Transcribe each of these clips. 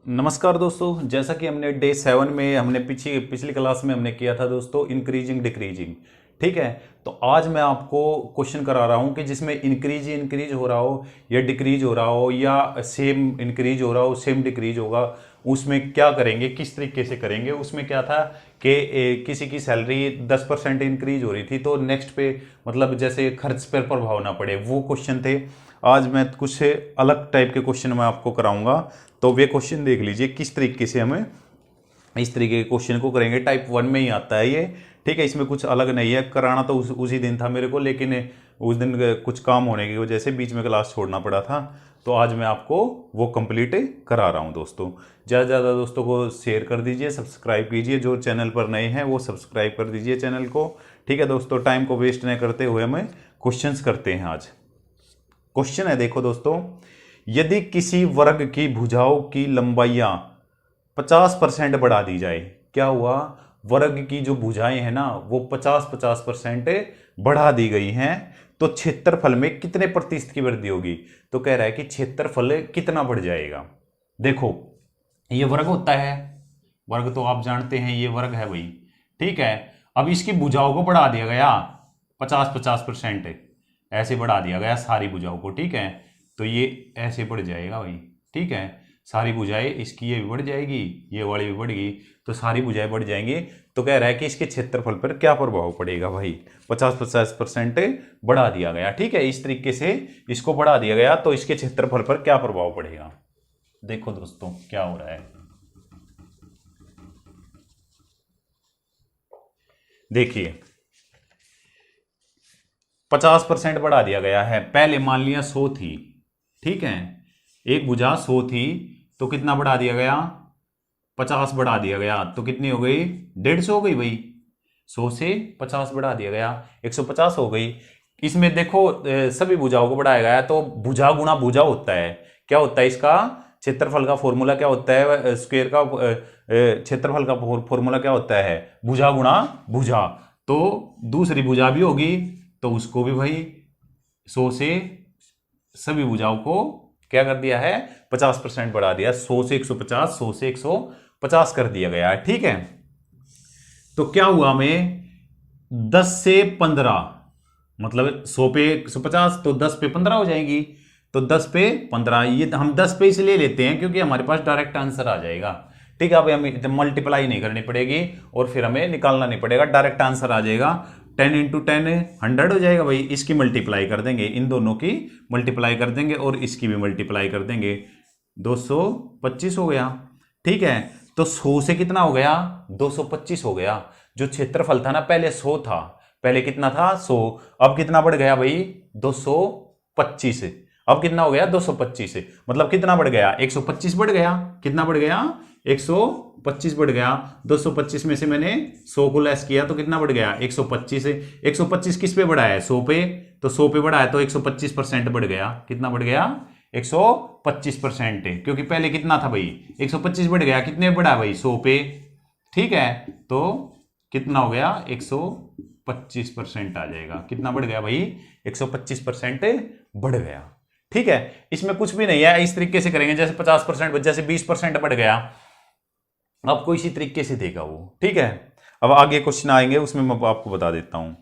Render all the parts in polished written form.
नमस्कार दोस्तों, जैसा कि हमने डे 7 में हमने पिछली क्लास में हमने किया था दोस्तों इंक्रीजिंग डिक्रीजिंग। ठीक है, तो आज मैं आपको क्वेश्चन करा रहा हूं कि जिसमें इंक्रीज हो रहा हो या डिक्रीज हो रहा हो या सेम इंक्रीज हो रहा हो सेम डिक्रीज होगा, उसमें क्या करेंगे, किस तरीके से करेंगे। उसमें क्या था कि किसी की सैलरी 10% इंक्रीज हो रही थी तो नेक्स्ट पे मतलब जैसे खर्च पर प्रभाव ना पड़े, वो क्वेश्चन थे। आज मैं कुछ अलग टाइप के क्वेश्चन मैं आपको कराऊंगा, तो वे क्वेश्चन देख लीजिए किस तरीके से हमें इस तरीके के क्वेश्चन को करेंगे। टाइप 1 में ही आता है ये। ठीक है, इसमें कुछ अलग नहीं है। कराना तो उसी दिन था मेरे को, लेकिन उस दिन कुछ काम होने की वजह से बीच में क्लास छोड़ना पड़ा था, तो आज मैं आपको वो कंप्लीट करा रहा हूँ दोस्तों। ज़्यादा से ज़्यादा दोस्तों को शेयर कर दीजिए, सब्सक्राइब कीजिए। जो चैनल पर नए हैं वो सब्सक्राइब कर दीजिए चैनल को। ठीक है दोस्तों, टाइम को वेस्ट नहीं करते हुए हमें क्वेश्चंस करते हैं। आज क्वेश्चन है, देखो दोस्तों, यदि किसी वर्ग की भुजाओं की लंबाइयां 50% बढ़ा दी जाए, क्या हुआ, वर्ग की जो भुजाएं हैं ना वो 50% बढ़ा दी गई हैं, तो क्षेत्रफल में कितने प्रतिशत की वृद्धि होगी। तो कह रहा है कि क्षेत्रफल कितना बढ़ जाएगा। देखो, ये वर्ग होता है, वर्ग तो आप जानते हैं, ये वर्ग है भाई। ठीक है, अब इसकी भुजाओं को बढ़ा दिया गया 50% ऐसे बढ़ा दिया गया सारी भुजाओं को। ठीक है, तो ये ऐसे बढ़ जाएगा भाई। ठीक है, सारी भुजाएं इसकी ये भी बढ़ जाएगी, ये वाली भी बढ़ गई, तो सारी भुजाएं बढ़ जाएंगी। तो कह रहा है कि इसके क्षेत्रफल पर क्या प्रभाव पड़ेगा भाई। 50% बढ़ा दिया गया। ठीक है, इस तरीके से इसको बढ़ा दिया गया, तो इसके क्षेत्रफल पर क्या प्रभाव पड़ेगा। देखो दोस्तों क्या हो रहा है, देखिए 50% बढ़ा दिया गया है। पहले मान लिया 100 थी, ठीक है, एक भुजा 100 थी, तो कितना बढ़ा दिया गया, 50 बढ़ा दिया गया, तो कितनी हो गई, 150 हो गई भाई। 100 से 50 बढ़ा दिया गया, 150 हो गई। इसमें देखो सभी भुजाओं को बढ़ाया गया, तो भुजा गुणा भुजा होता है। क्या होता है इसका क्षेत्रफल का फॉर्मूला, क्या होता है स्क्वायर का क्षेत्रफल का फॉर्मूला क्या होता है, भुजा गुणा भुजा। तो दूसरी भुजा भी होगी, तो उसको भी भाई 100 से सभी भुजाओं को क्या कर दिया है, 50% बढ़ा दिया। 100 से 150, 100 से 150 कर दिया गया है। ठीक है, तो क्या हुआ हमें, 10 से 15 मतलब 100 पे 150, तो 10 पे 15 हो जाएगी। तो 10 पे 15, ये हम 10 पे इसलिए लेते हैं क्योंकि हमारे पास डायरेक्ट आंसर आ जाएगा। ठीक है, अब हमें मल्टीप्लाई नहीं करनी पड़ेगी और फिर हमें निकालना नहीं पड़ेगा, डायरेक्ट आंसर आ जाएगा। 10 इंटू 10 100 हो जाएगा भाई। इसकी मल्टीप्लाई कर देंगे, इन दोनों की मल्टीप्लाई कर देंगे और इसकी भी मल्टीप्लाई कर देंगे, 225 हो गया। ठीक है, तो 100 से कितना हो गया, 225 हो गया। जो क्षेत्रफल था ना पहले 100 था, पहले कितना था 100, अब कितना बढ़ गया भाई 225। अब कितना हो गया 225, मतलब कितना बढ़ गया 125 बढ़ गया। कितना बढ़ गया 125 बढ़ गया। 225 में से मैंने 100 को लेस किया तो कितना बढ़ गया 125। 125 किस पे बढ़ा है, 100 पे, तो 100 पे बढ़ा है तो 125% बढ़ गया। कितना बढ़ गया 125%, क्योंकि पहले कितना था भाई 125 बढ़ गया, कितने बढ़ा भाई 100 पे। ठीक है, तो कितना हो गया 125% आ जाएगा। कितना बढ़ गया भाई 125% बढ़ गया। ठीक है, इसमें कुछ भी नहीं है, इस तरीके से करेंगे जैसे 50%, जैसे 20% बढ़ गया, आपको इसी तरीके से देगा वो। ठीक है, अब आगे क्वेश्चन आएंगे उसमें मैं आपको बता देता हूं।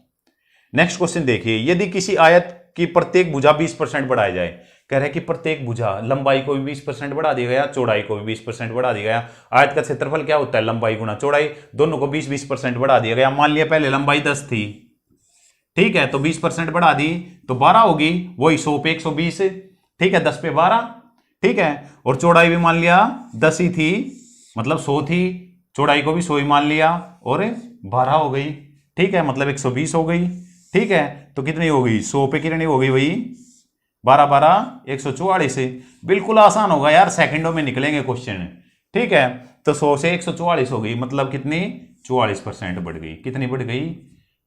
नेक्स्ट क्वेश्चन देखिए, यदि किसी आयत की प्रत्येक भुजा 20% बढ़ाई जाए, कह रहे हैं कि प्रत्येक भुजा लंबाई को भी 20% बढ़ा दिया गया, चौड़ाई को भी 20% बढ़ा दिया गया। आयत का क्षेत्रफल क्या होता है, लंबाई गुणा चौड़ाई, दोनों को 20-20% बढ़ा दिया गया। मान लिया पहले लंबाई 10 थी, ठीक है, तो 20% बढ़ा दी तो 12 होगी, वही 100 पे 120। ठीक है, 10 पे 12। ठीक है, और चौड़ाई भी मान लिया 10 ही थी, मतलब 100 थी, चौड़ाई को भी 100 ही मान लिया और 12 हो गई। ठीक है, मतलब 120 हो गई। ठीक है, तो कितनी हो गई 100 पे कितनी हो गई भाई 12 12 144। बिल्कुल आसान होगा यार, सेकंडों में निकलेंगे क्वेश्चन। ठीक है, तो 100 से 144 हो गई, मतलब कितनी 44% बढ़ गई। कितनी बढ़ गई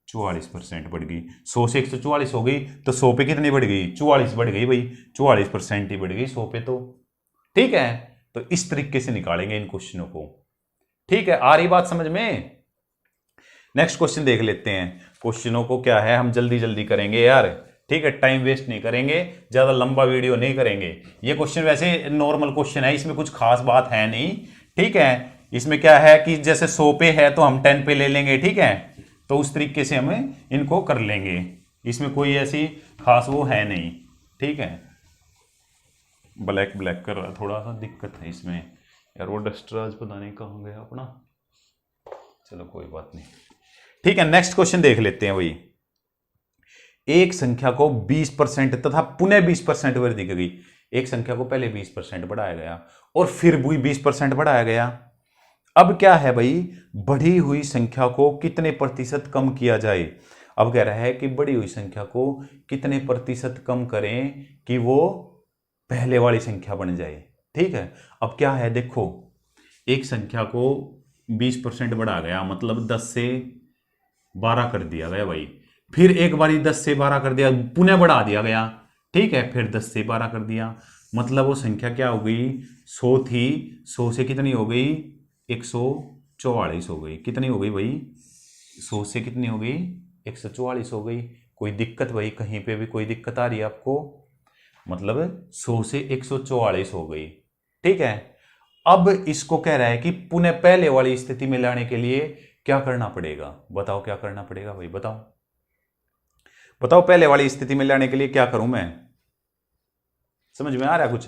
44% बढ़ गई। 100 से 144 हो गई, तो 100 पे कितनी बढ़ गई 44 बढ़ गई भाई, 44% ही बढ़ गई 100 पे तो। ठीक है, तो इस तरीके से निकालेंगे इन क्वेश्चनों को। ठीक है, आ रही बात समझ में। नेक्स्ट क्वेश्चन देख लेते हैं, क्वेश्चनों को क्या है हम जल्दी जल्दी करेंगे यार। ठीक है, टाइम वेस्ट नहीं करेंगे, ज्यादा लंबा वीडियो नहीं करेंगे। ये क्वेश्चन वैसे नॉर्मल क्वेश्चन है, इसमें कुछ खास बात है नहीं। ठीक है, इसमें क्या है कि जैसे 100 पे है तो हम 10 पे ले लेंगे। ठीक है, तो उस तरीके से हमें इनको कर लेंगे, इसमें कोई ऐसी खास वो है नहीं। ठीक है, ब्लैक ब्लैक कर रहा है, थोड़ा सा दिक्कत है इसमें यार, वो डस्टर आज पता नहीं कहाँ गया अपना, चलो कोई बात नहीं। ठीक है, नेक्स्ट क्वेश्चन देख लेते हैं। वही एक संख्या को 20% तथा पुनः 20% वृद्धि की गई। एक संख्या को पहले 20% बढ़ाया गया और फिर भी 20% बढ़ाया गया। अब क्या है भाई, बढ़ी हुई संख्या को कितने प्रतिशत कम किया जाए। अब कह रहा है कि बढ़ी हुई संख्या को कितने प्रतिशत कम करें कि वो पहले वाली संख्या बन जाए। ठीक है, अब क्या है देखो, एक संख्या को 20% बढ़ा गया, मतलब 10 से 12 कर दिया गया भाई, फिर एक बारी 10 से 12 कर दिया, पुनः बढ़ा दिया गया। ठीक है, फिर 10 से 12 कर दिया, मतलब वो संख्या क्या हो गई, 100 थी, 100 से कितनी हो गई, 144 हो गई। कितनी हो गई भाई, 100 से कितनी हो गई, 144 हो गई। कोई दिक्कत भाई, कहीं पे भी कोई दिक्कत आ रही है आपको, मतलब 100 से 144 हो गई। ठीक है, अब इसको कह रहा है कि पुनः पहले वाली स्थिति में लाने के लिए क्या करना पड़ेगा, बताओ क्या करना पड़ेगा भाई, बताओ बताओ, पहले वाली स्थिति में लाने के लिए क्या करूं मैं, समझ में आ रहा है कुछ।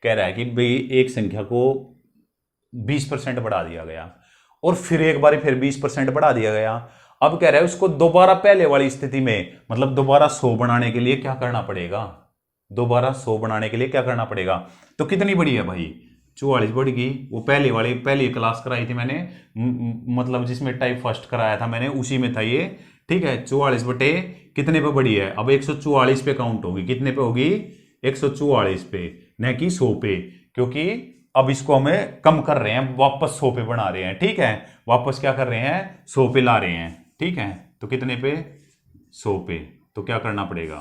कह रहा है कि भाई एक संख्या को 20% बढ़ा दिया गया और फिर एक बार फिर 20% बढ़ा दिया गया। अब कह रहा है उसको दोबारा पहले वाली स्थिति में, मतलब दोबारा 100 बनाने के लिए क्या करना पड़ेगा, दोबारा 100 बनाने के लिए क्या करना पड़ेगा। तो कितनी बड़ी है भाई, 44 बढ़ गई। वो पहली क्लास कराई थी मैंने, मतलब जिसमें टाइप फर्स्ट कराया था मैंने, उसी में था ये। ठीक है, 44 बटे कितने पे बढ़ी है, अब 144 पे काउंट होगी, कितने पे होगी, 144 पे, न कि 100 पे, क्योंकि अब इसको हमें कम कर रहे हैं, वापस 100 पे बना रहे हैं। ठीक है, वापस क्या कर रहे हैं, 100 पे ला रहे हैं। ठीक है, तो कितने पे, 100 पे। तो क्या करना पड़ेगा,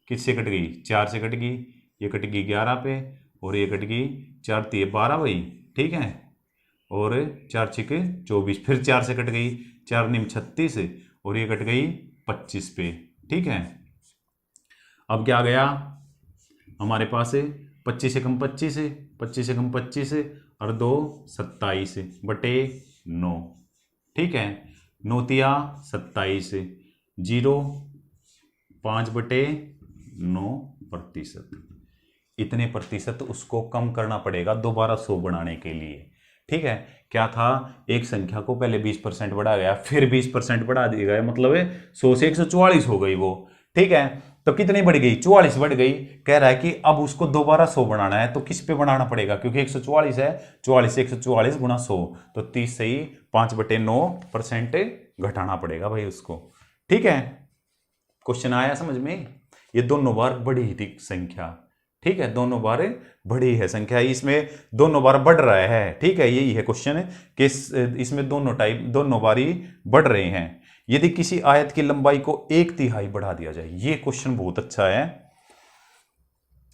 किससे कट गई, 4 से कट गई, ये कट गई 11 पे, और ये कट गई 4 3 12 भाई। ठीक है, और 4 6 24, फिर 4 से कट गई, 4 9 36, और ये कट गई 25 पे। ठीक है, अब क्या आ गया हमारे पास, 25 से कम 25, 25 से कम 25 और 2 27 बटे 9। ठीक है, 9 तिया 27, 0 5 बटे 9%। इतने प्रतिशत उसको कम करना पड़ेगा दोबारा 100 बनाने के लिए। ठीक है, क्या था, एक संख्या को पहले 20% बढ़ा गया, फिर 20% बढ़ा दिया गया, मतलब 100 से 144 हो गई वो। ठीक है, तो कितनी बढ़ गई, 44 बढ़ गई। कह रहा है कि अब उसको दोबारा 100 बनाना है, तो किस पे बनाना पड़ेगा, क्योंकि 144 है, 44 से 144 गुणा 100, तो 30 से ही 5 बटे 9% घटाना पड़ेगा भाई उसको। ठीक है, क्वेश्चन आया समझ में। ये दोनों बार बढ़ी थी संख्या। ठीक है, दोनों बार बढ़ी है संख्या, इसमें दोनों बार बढ़ रहा है। ठीक है, यही है क्वेश्चन कि इसमें दोनों बार ही बढ़ रहे हैं। यदि किसी आयत की लंबाई को 1/3 बढ़ा दिया जाए, ये क्वेश्चन बहुत अच्छा है।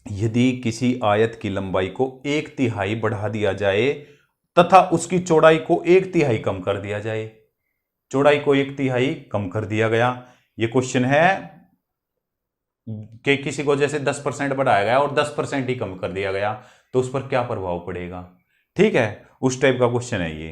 यदि किसी आयत की लंबाई को 1/3 बढ़ा दिया जाए तथा उसकी चौड़ाई को 1/3 कम कर दिया जाए, चौड़ाई को 1/3 कम कर दिया गया। ये क्वेश्चन है कि किसी को जैसे 10% बढ़ाया गया और 10% ही कम कर दिया गया, तो उस पर क्या प्रभाव पड़ेगा। ठीक है, उस टाइप का क्वेश्चन है ये।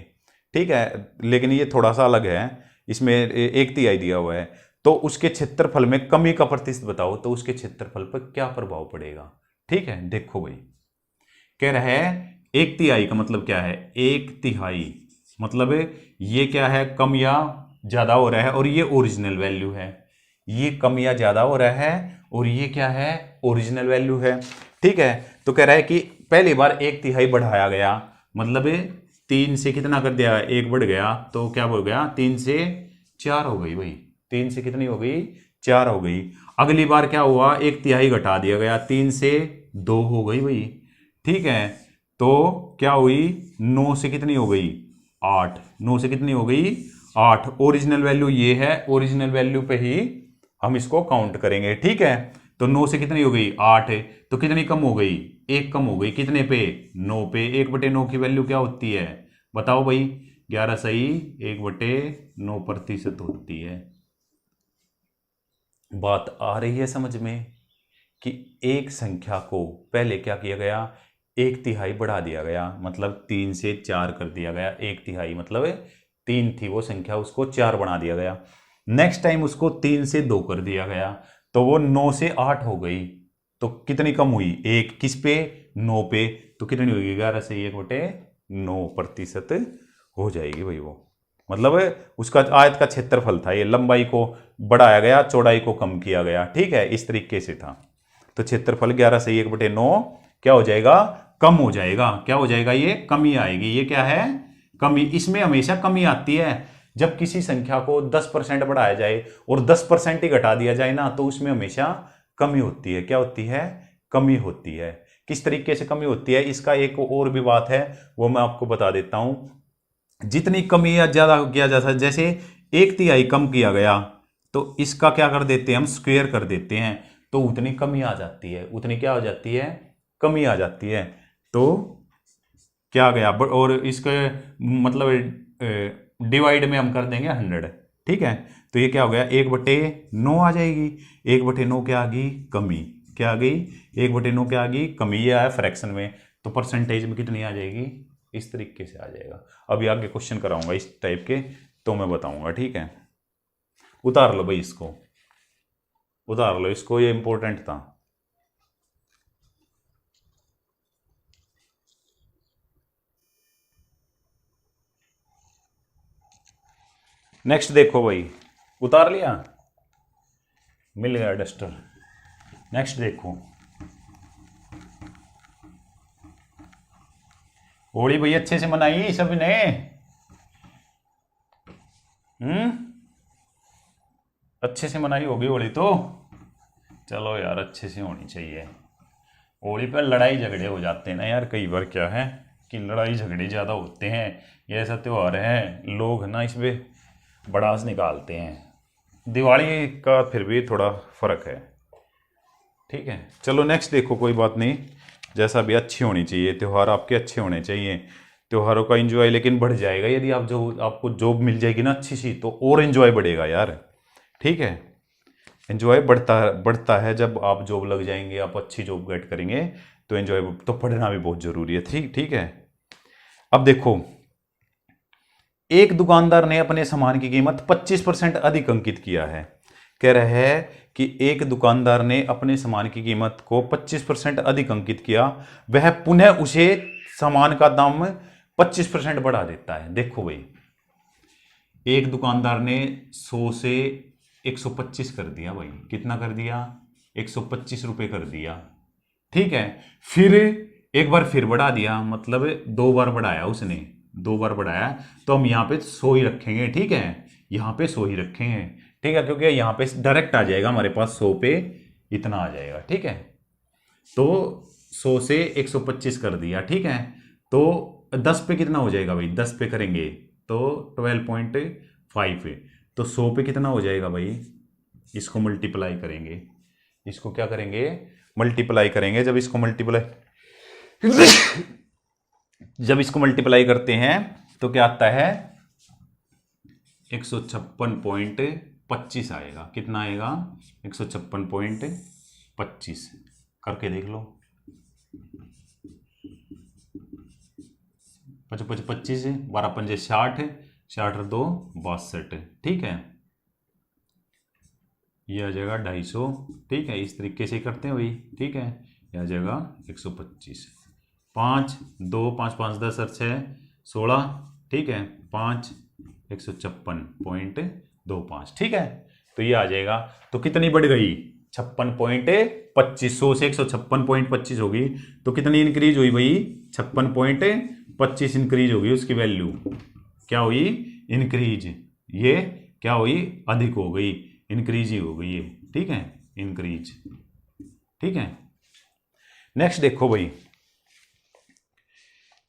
ठीक है, लेकिन ये थोड़ा सा अलग है, इसमें 1/3 दिया हुआ है, तो उसके क्षेत्रफल में कमी का प्रतिशत बताओ, तो उसके क्षेत्रफल पर क्या प्रभाव पड़ेगा। ठीक है, देखो भाई, कह रहा है 1/3 का मतलब क्या है, 1/3 मतलब ये क्या है, कम या ज्यादा हो रहा है, और ये ओरिजिनल वैल्यू है, ये कम या ज्यादा हो रहा है, और ये क्या है, ओरिजिनल वैल्यू है। ठीक है, तो कह रहा है कि पहली बार 1/3 बढ़ाया गया, मतलब 3 से कितना कर दिया, 1 बढ़ गया, तो क्या हो गया, 3 से 4 हो गई भाई, 3 से कितनी हो गई, 4 हो गई। अगली बार क्या हुआ, 1/3 घटा दिया गया, 3 से 2 हो गई भाई। ठीक है, तो क्या हुई, 9 से कितनी हो गई, 8, 9 से कितनी हो गई, 8। ओरिजिनल वैल्यू ये है, ओरिजिनल वैल्यू पे ही हम इसको काउंट करेंगे। ठीक है, तो 9 से कितनी हो गई, 8, तो कितनी कम हो गई, 1 कम हो गई, कितने पे, 9 पे। 1/9 की वैल्यू क्या होती है, बताओ भाई, 11 सही 1/9% होती है। बात आ रही है समझ में कि एक संख्या को पहले क्या किया गया, एक तिहाई बढ़ा दिया गया, मतलब 3 से 4 कर दिया गया। एक तिहाई मतलब 3 थी वो संख्या, उसको 4 बना दिया गया। नेक्स्ट टाइम उसको 3 से 2 कर दिया गया, तो वो 9 से 8 हो गई। तो कितनी कम हुई, एक किस पे, 9 पे। तो कितनी होगी, 11 से 1/9% हो जाएगी भाई वो। मतलब उसका आयत का क्षेत्रफल था ये, लंबाई को बढ़ाया गया, चौड़ाई को कम किया गया। ठीक है, इस तरीके से था। तो क्षेत्रफल 11 से 1/9 क्या हो जाएगा, कम हो जाएगा। क्या हो जाएगा, ये कमी आएगी। ये क्या है, कमी। इसमें हमेशा कमी आती है जब किसी संख्या को 10% बढ़ाया जाए और 10% ही घटा दिया जाए ना, तो उसमें हमेशा कमी होती है। क्या होती है, कमी होती है। किस तरीके से कमी होती है, इसका एक और भी बात है, वो मैं आपको बता देता हूं। जितनी कमी या ज्यादा किया जाता है, जैसे 1/3 कम किया गया, तो इसका क्या कर देते हैं हम, स्क्वायर कर देते हैं, तो उतनी कमी आ जाती है। उतनी क्या हो जाती है, कमी आ जाती है। तो क्या गया, और इसके मतलब डिवाइड में हम कर देंगे 100। ठीक है, तो ये क्या हो गया, 1/9 आ जाएगी। 1/9 क्या आ गई, कमी। क्या आ गई, 1/9 क्या आ गई, कमी। ये आया फ्रैक्शन में, तो परसेंटेज में कितनी आ जाएगी, इस तरीके से आ जाएगा। अभी आगे क्वेश्चन कराऊंगा इस टाइप के, तो मैं बताऊंगा। ठीक है, उतार लो भाई इसको, उतार लो इसको, ये इंपॉर्टेंट था। नेक्स्ट देखो भाई, उतार लिया, मिल गया डस्टर। नेक्स्ट देखो, होली भाई अच्छे से मनाई सबने। अच्छे से मनाई होगी होली तो। चलो यार, अच्छे से होनी चाहिए। होली पर लड़ाई झगड़े हो जाते हैं ना यार, कई बार क्या है कि लड़ाई झगड़े ज़्यादा होते हैं। ये ऐसा त्यौहार है, लोग ना इसमें भड़ास निकालते हैं। दिवाली का फिर भी थोड़ा फर्क है। ठीक है, चलो नेक्स्ट देखो, कोई बात नहीं। जैसा भी अच्छी होनी चाहिए, त्यौहार आपके अच्छे होने चाहिए। त्योहारों का एंजॉय लेकिन बढ़ जाएगा यदि आप आपको जॉब मिल जाएगी ना अच्छी सी, तो और एंजॉय बढ़ेगा यार। ठीक है, एंजॉय बढ़ता है जब आप जॉब लग जाएंगे, आप अच्छी जॉब गेट करेंगे, तो एंजॉय। तो पढ़ना भी बहुत जरूरी है। ठीक ठीक है। अब देखो, एक दुकानदार ने अपने सामान की कीमत 25% अधिक अंकित किया है। कह रहा है कि एक दुकानदार ने अपने सामान की कीमत को 25% अधिक अंकित किया, वह पुनः उसे सामान का दाम 25% बढ़ा देता है। देखो भाई, एक दुकानदार ने 100 से 125 कर दिया भाई। कितना कर दिया, 125 रुपए कर दिया। ठीक है, फिर एक बार फिर बढ़ा दिया, मतलब 2 बार बढ़ाया उसने, 2 बार बढ़ाया। तो हम यहाँ पे 100 ही रखेंगे। ठीक है, यहाँ पे 100 ही रखेंगे। ठीक है, क्योंकि यहाँ पे डायरेक्ट आ जाएगा हमारे पास, 100 पे इतना आ जाएगा। ठीक है, तो 100 से 125 कर दिया। ठीक है, तो 10 पे कितना हो जाएगा भाई, 10 पे करेंगे तो 12.5। तो 100 पे कितना हो जाएगा भाई, इसको मल्टीप्लाई करेंगे। इसको क्या करेंगे, मल्टीप्लाई करेंगे। जब इसको मल्टीप्लाई करते हैं तो क्या आता है, 156.25 आएगा। कितना आएगा, 156.25। करके देख लो, 25 12 पंजे 60, 60 2 62। ठीक है, ये आ जाएगा 250। ठीक है, इस तरीके से करते हैं भाई। ठीक है, ये आ जाएगा 125। 5 2 5 5 10 और 6 16। ठीक है, 5 156.25। ठीक है, तो ये आ जाएगा। तो कितनी बढ़ गई, 56.25। 100 से 156.25 होगी, तो कितनी इंक्रीज हुई भाई, 56.25 इंक्रीज होगी उसकी वैल्यू। क्या हुई, इंक्रीज। ये क्या हुई, अधिक हो गई, इंक्रीज ही हो गई ये। ठीक है, इंक्रीज। ठीक है, नेक्स्ट देखो भाई,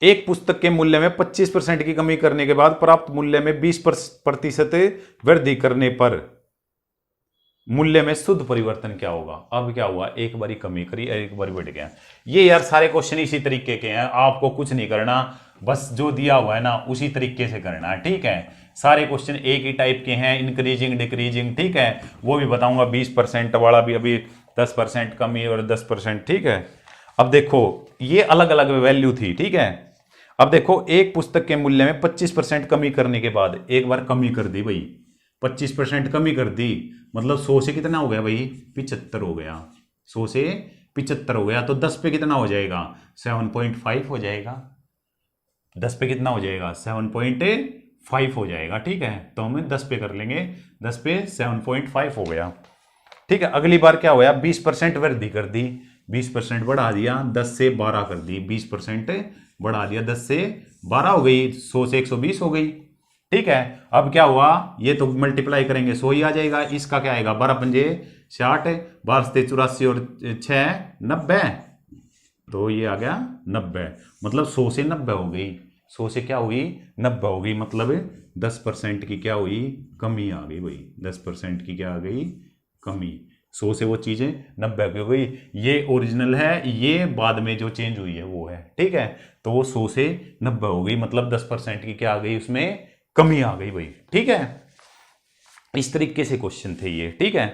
एक पुस्तक के मूल्य में 25% की कमी करने के बाद प्राप्त मूल्य में 20% वृद्धि करने पर मूल्य में शुद्ध परिवर्तन क्या होगा। अब क्या हुआ, एक बारी कमी करी, एक बारी बढ़ गया। ये यार सारे क्वेश्चन इसी तरीके के हैं, आपको कुछ नहीं करना, बस जो दिया हुआ है ना उसी तरीके से करना है, ठीक है। सारे क्वेश्चन एक ही टाइप के हैं, इंक्रीजिंग डिक्रीजिंग, ठीक है, वो भी बताऊंगा। 20% वाला भी अभी 10% कमी और 10%, ठीक है। अब देखो ये अलग अलग वैल्यू थी, ठीक है। अब देखो एक पुस्तक के मूल्य में 25% कमी करने के बाद एक बार कमी कर दी भाई, 25% कमी कर दी, मतलब 100 से कितना हो गया भाई, 75 हो गया। 100 से 75 हो गया, तो 10 पे कितना हो जाएगा, 7.5 हो जाएगा। 10 पे कितना हो जाएगा, 7.5 हो जाएगा, ठीक है। तो हम 10 पे कर लेंगे, 10 पे 7.5 हो गया, ठीक है। अगली बार क्या होया, 20% वृद्धि कर दी, 20% बढ़ा दिया, 10 से 12 कर दी, 20% बढ़ा दिया, 10 से 12 हो गई, 100 से 120 हो गई, ठीक है। अब क्या हुआ, ये तो मल्टीप्लाई करेंगे 100 ही आ जाएगा, इसका क्या आएगा, 12 पंजे 60, 12 से 84 और 6 90, तो ये आ गया 90, मतलब 100 से 90 हो गई, 100 से क्या हुई 90 हो गई, मतलब 10% की क्या हुई, कमी आ गई भाई, 10% की क्या आ गई, कमी। 100 से वो चीजें 90 की हो गई, ये ओरिजिनल है, ये बाद में जो चेंज हुई है वो है, ठीक है। तो वो 100 से 90 हो गई, मतलब 10% की क्या आ गई, उसमें कमी आ गई भाई, ठीक है। इस तरीके से क्वेश्चन थे ये, ठीक है।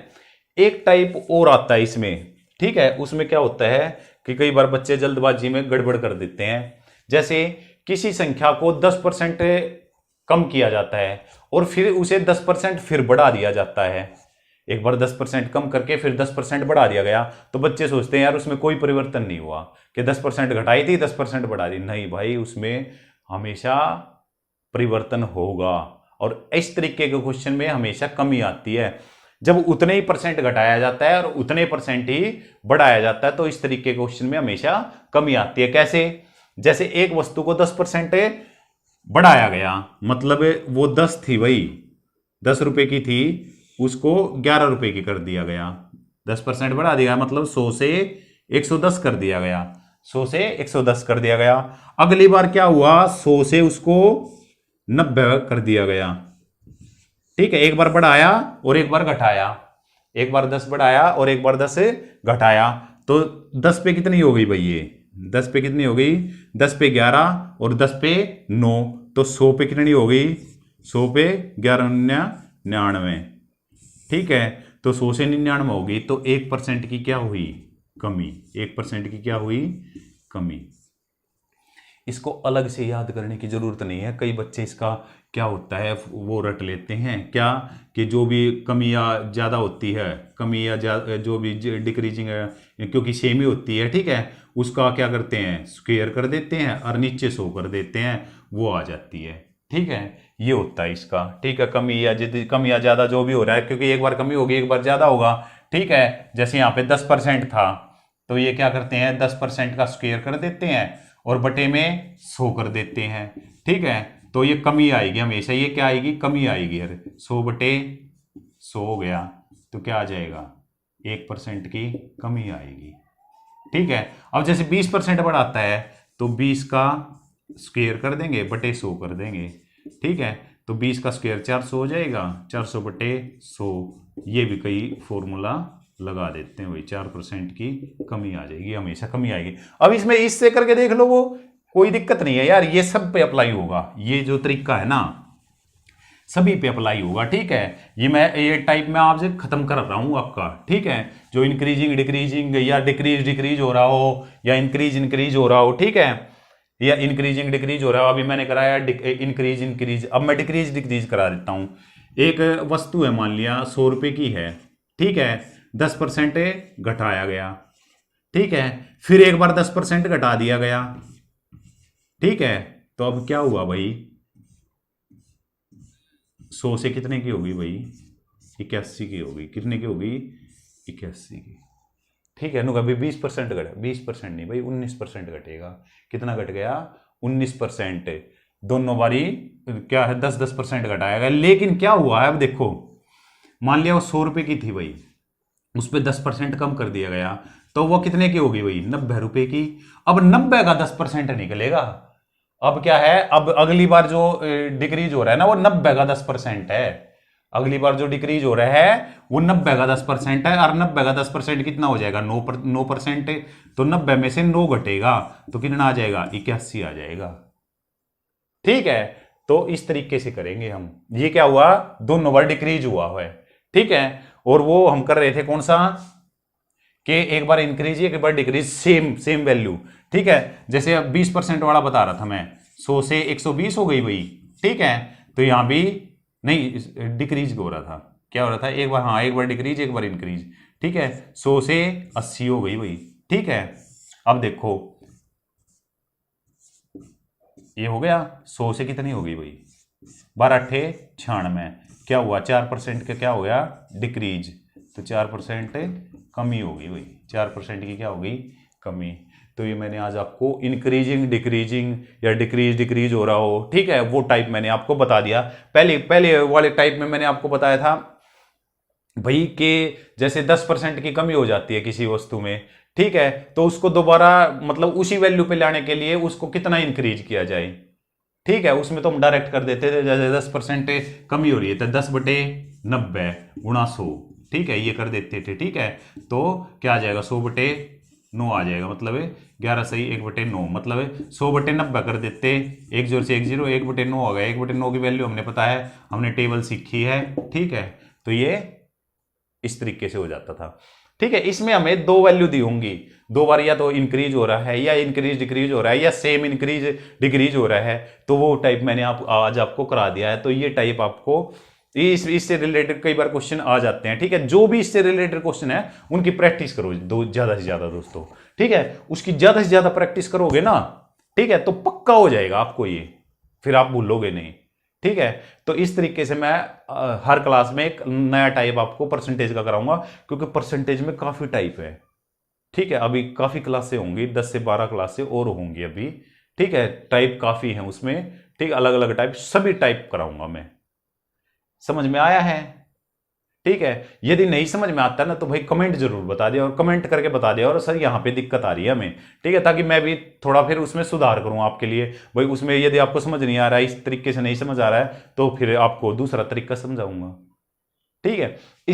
एक टाइप और आता है इसमें, ठीक है, उसमें क्या होता है कि कई बार बच्चे जल्दबाजी में गड़बड़ कर देते हैं। जैसे किसी संख्या को 10% कम किया जाता है और फिर उसे 10% फिर बढ़ा दिया जाता है। एक बार 10% कम करके फिर 10% बढ़ा दिया गया, तो बच्चे सोचते हैं यार उसमें कोई परिवर्तन नहीं हुआ, कि 10% घटाई थी 10% बढ़ा दी, नहीं भाई, उसमें हमेशा परिवर्तन होगा। और इस तरीके के क्वेश्चन में हमेशा कमी आती है, जब उतने ही परसेंट घटाया जाता है और उतने परसेंट ही बढ़ाया जाता है, तो इस तरीके के क्वेश्चन में हमेशा कमी आती है। कैसे, जैसे एक वस्तु को 10% बढ़ाया गया, मतलब वो 10 थी भाई, 10 रुपए की थी, उसको 11 रुपए की कर दिया गया, 10% बढ़ा दिया, मतलब 100 से 110 कर दिया गया, 100 से 110 कर दिया गया। अगली बार क्या हुआ, 100 से उसको 90 कर दिया गया, ठीक है। एक बार बढ़ाया और एक बार घटाया, एक बार 10 बढ़ाया और एक बार 10 घटाया, तो 10 पे कितनी हो गई भाई, ये 10 पे कितनी हो गई, 10 पे 11 और 10 पे 9, तो 100 पे कितनी हो गई, 100 पे 11 99, ठीक है। तो 100 से 99 होगी, तो 1% की क्या हुई, कमी, 1% की क्या हुई, कमी। इसको अलग से याद करने की जरूरत नहीं है, कई बच्चे इसका क्या होता है वो रट लेते हैं, क्या कि जो भी कमी या ज़्यादा होती है, कमी या जो भी डिक्रीजिंग है, क्योंकि सेम ही होती है, ठीक है, उसका क्या करते हैं, स्क्वायर कर देते हैं और नीचे 100 कर देते हैं, वो आ जाती है, ठीक है। ये होता है इसका, ठीक है। कमी या ज़्यादा जो भी हो रहा है, क्योंकि एक बार कमी होगी एक बार ज़्यादा होगा, ठीक है। जैसे यहाँ पे 10% था, तो ये क्या करते हैं, 10% का स्क्वायर कर देते हैं और बटे में 100 कर देते हैं, ठीक है। तो ये कमी आएगी हमेशा, ये क्या आएगी, कमी आएगी, यार 100 बटे 100 हो गया, तो क्या आ जाएगा, 1% की कमी आएगी, ठीक है। अब जैसे 20% बढ़ाता है, तो 20 का स्क्वायर कर देंगे बटे 100 कर देंगे, ठीक है। तो 20 का स्क्वायर 400 हो जाएगा, 400 बटे 100, ये भी कई फॉर्मूला लगा देते हैं, वही 4% की कमी आ जाएगी, हमेशा कमी आएगी। अब इसमें इससे करके देख लो, वो कोई दिक्कत नहीं है यार, ये सब पे अप्लाई होगा, ये जो तरीका है ना सभी पे अप्लाई होगा, ठीक है। ये टाइप में आपसे खत्म कर रहा हूं आपका, ठीक है। जो इंक्रीजिंग डिक्रीजिंग या डिक्रीज हो रहा हो या इंक्रीज हो रहा हो, ठीक है, या इंक्रीजिंग डिक्रीज हो रहा हो, अभी मैंने कराया इंक्रीज, अब मैं डिक्रीज करा देता हूं। एक वस्तु है, मान लिया 100 रुपए की है, ठीक है, 10% घटाया गया, ठीक है, फिर एक बार 10% घटा दिया गया, ठीक है। तो अब क्या हुआ भाई, 100 से कितने की होगी भाई, 81 की होगी, कितने की होगी, 81 की, ठीक है। नु अभी 20% घटा, 20% नहीं भाई 19% घटेगा, कितना घट गया, 19%। दोनों बारी क्या है, 10% घटाया गया, लेकिन क्या हुआ है, अब देखो, मान लिया वो 100 रुपए की थी भाई, उस पर 10% कम कर दिया गया, तो वो कितने की होगी भाई, 90 रुपए की। अब 90 का 10% निकलेगा, अब क्या है, अब अगली बार जो डिक्रीज हो रहा है ना, वो 90 का 10% है। अगली बार जो डिक्रीज हो रहा है वो 90 का 10% है, और 90 का 10% कितना हो जाएगा, 9%। तो 90 में से 9 घटेगा तो कितना आ जाएगा, 81 आ जाएगा। ठीक है, तो इस तरीके से करेंगे हम। ये क्या हुआ, दोनों बार डिक्रीज हुआ है। ठीक है, और वो हम कर रहे थे कौन सा, कि एक बार इंक्रीज एक बार डिक्रीज, सेम सेम वैल्यू। ठीक है, जैसे अब 20% वाला बता रहा था मैं, 100 से 120 हो गई भाई। ठीक है, तो यहां भी नहीं डिक्रीज हो रहा था, क्या हो रहा था, एक बार, हाँ एक बार डिक्रीज एक बार इंक्रीज। ठीक है, 100 से 80 हो गई भाई। ठीक है, अब देखो ये हो गया, 100 से कितनी हो गई भाई, 12 अट्ठे 96, क्या हुआ 4% का क्या हो गया, डिक्रीज। तो 4% कमी हो गई भाई, 4% की क्या हो गई, कमी। तो ये मैंने आज आपको इंक्रीजिंग डिक्रीजिंग या डिक्रीज डिक्रीज हो रहा हो, ठीक है, वो टाइप मैंने आपको बता दिया। पहले पहले वाले टाइप में मैंने आपको बताया था भाई कि जैसे 10% की कमी हो जाती है किसी वस्तु में, ठीक है, तो उसको दोबारा मतलब उसी वैल्यू पे लाने के लिए उसको कितना इंक्रीज किया जाए। ठीक है, उसमें तो हम डायरेक्ट कर देते थे, जैसे 10% कमी हो रही है तो 10/90 गुणा 100, ठीक है, ये कर देते थे। ठीक है, तो क्या आ जाएगा, 100/9 आ जाएगा, मतलब 11 सही 1/9, मतलब 100/90 कर देते, एक जोर से एक जीरो, 1/9 आ गया। 1/9 की वैल्यू हमने पता है, हमने टेबल सीखी है। ठीक है, तो ये इस तरीके से हो जाता था। ठीक है, इसमें हमें दो वैल्यू दी होंगी, दो बार या तो इंक्रीज हो रहा है या इंक्रीज डिक्रीज हो रहा है या सेम इंक्रीज डिक्रीज हो रहा है, तो वो टाइप मैंने आज आपको करा दिया है। तो ये टाइप आपको इससे रिलेटेड कई बार क्वेश्चन आ जाते हैं। ठीक है, जो भी इससे रिलेटेड क्वेश्चन है उनकी प्रैक्टिस करो ज्यादा से ज्यादा दोस्तों। ठीक है, उसकी ज्यादा से ज्यादा प्रैक्टिस करोगे ना, ठीक है, तो पक्का हो जाएगा आपको ये, फिर आप भूलोगे नहीं। ठीक है, तो इस तरीके से मैं हर क्लास में एक नया टाइप आपको परसेंटेज का कराऊंगा, क्योंकि परसेंटेज में काफी टाइप है। ठीक है, अभी काफी क्लासें होंगी, 10 से 12 क्लासें और होंगी अभी। ठीक है, टाइप काफी है उसमें। ठीक, अलग अलग टाइप, सभी टाइप कराऊंगा मैं। समझ में आया है? ठीक है, यदि नहीं समझ में आता ना तो भाई कमेंट जरूर बता दिया, और कमेंट करके बता दिया, और सर यहाँ पे दिक्कत आ रही है हमें। ठीक है, ताकि मैं भी थोड़ा फिर उसमें सुधार करूँ आपके लिए। भाई उसमें यदि आपको समझ नहीं आ रहा है, इस तरीके से नहीं समझ आ रहा है, तो फिर आपको दूसरा तरीका समझाऊंगा। ठीक है, इस